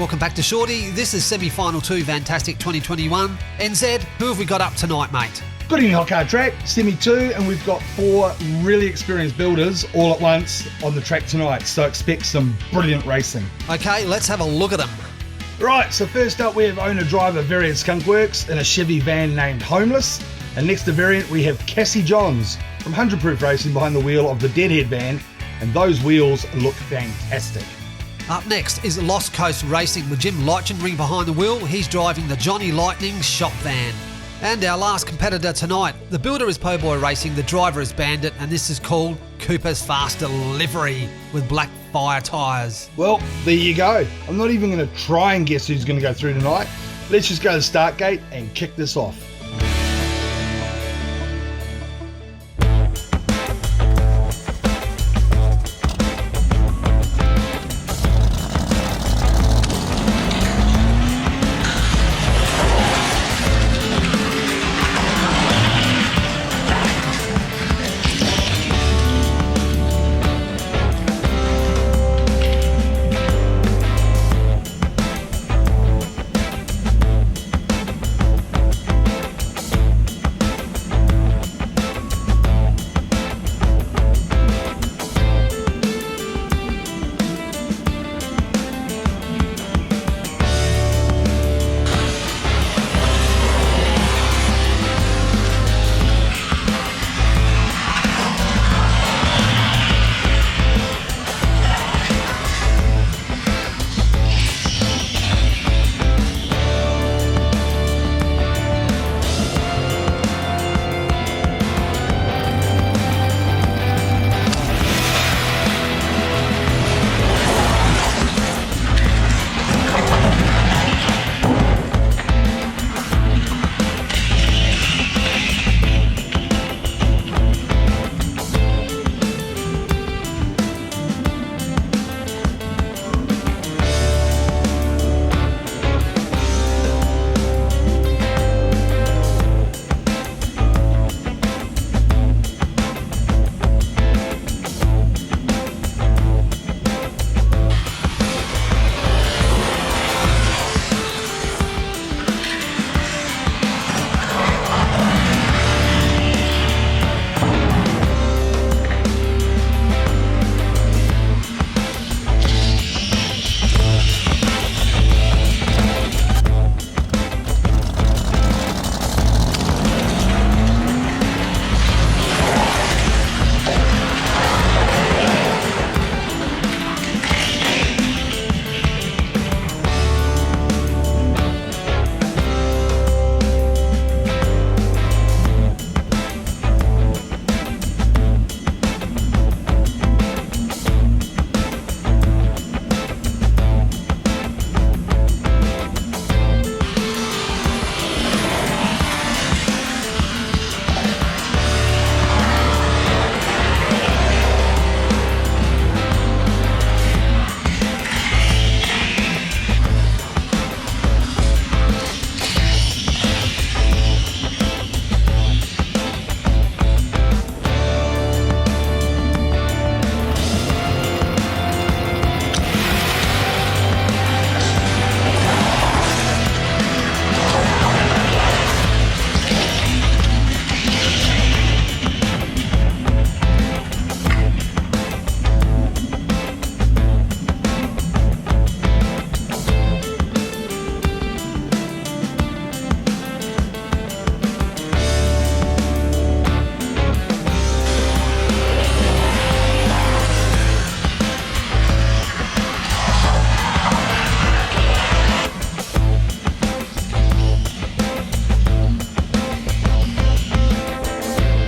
Welcome back to Shorty. This is semi-final 2 Vantastic 2021. NZ, who have we got up tonight, mate? Good evening, Hot Car Track, Semi 2, and we've got 4 really experienced builders all at once on the track tonight, so expect some brilliant racing. Okay, let's have a look at them. Right, so first up we have owner-driver Variant Skunkworks in a Chevy van named Homeless, and next to Variant we have Cassie Johns from 100 Proof Racing behind the wheel of the Deadhead van, and those wheels look fantastic. Up next is Lost Coast Racing with Jim Leichenring behind the wheel. He's driving the Johnny Lightning shop van. And our last competitor tonight, the builder is Po' Boy Racing, the driver is Bandit, and this is called Cooper's Fast Delivery with black fire tyres. Well, there you go. I'm not even going to try and guess who's going to go through tonight. Let's just go to the start gate and kick this off.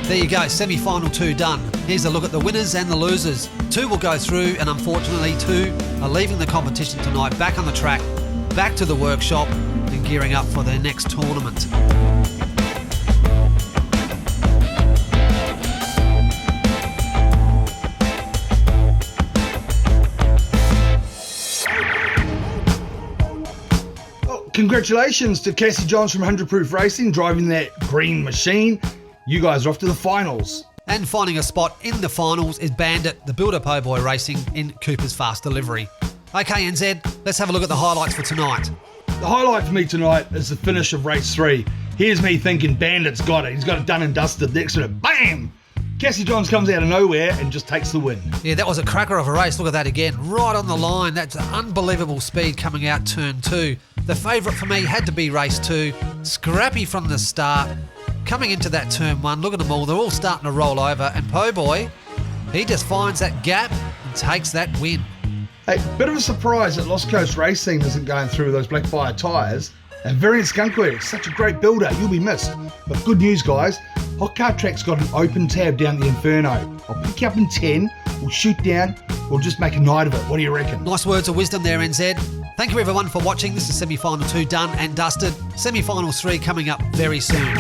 There you go, semi-final 2 done. Here's a look at the winners and the losers. 2 will go through, and unfortunately 2 are leaving the competition tonight back on the track, back to the workshop and gearing up for their next tournament. Congratulations to Cassie Johns from 100 Proof Racing driving that green machine. You guys are off to the finals. And finding a spot in the finals is Bandit, the builder Po' Boy Racing in Cooper's Fast Delivery. Okay, NZ, let's have a look at the highlights for tonight. The highlight for me tonight is the finish of race 3. Here's me thinking Bandit's got it. He's got it done and dusted. Next minute, bam! Cassie Johns comes out of nowhere and just takes the win. Yeah, that was a cracker of a race. Look at that again. Right on the line. That's unbelievable speed coming out turn 2. The favourite for me had to be race 2. Scrappy from the start. Coming into that turn 1, look at them all. They're all starting to roll over. And Po Boy, he just finds that gap and takes that win. Hey, bit of a surprise that Lost Coast Racing isn't going through those black fire tyres. And Variant Skunkworks, such a great builder, you'll be missed. But good news, guys. Hot Car Track's got an open tab down the Inferno. I'll pick you up in 10, we'll shoot down, we'll just make a night of it. What do you reckon? Nice words of wisdom there, NZ. Thank you everyone for watching. This is semi-final 2 done and dusted. Semi-final 3 coming up very soon.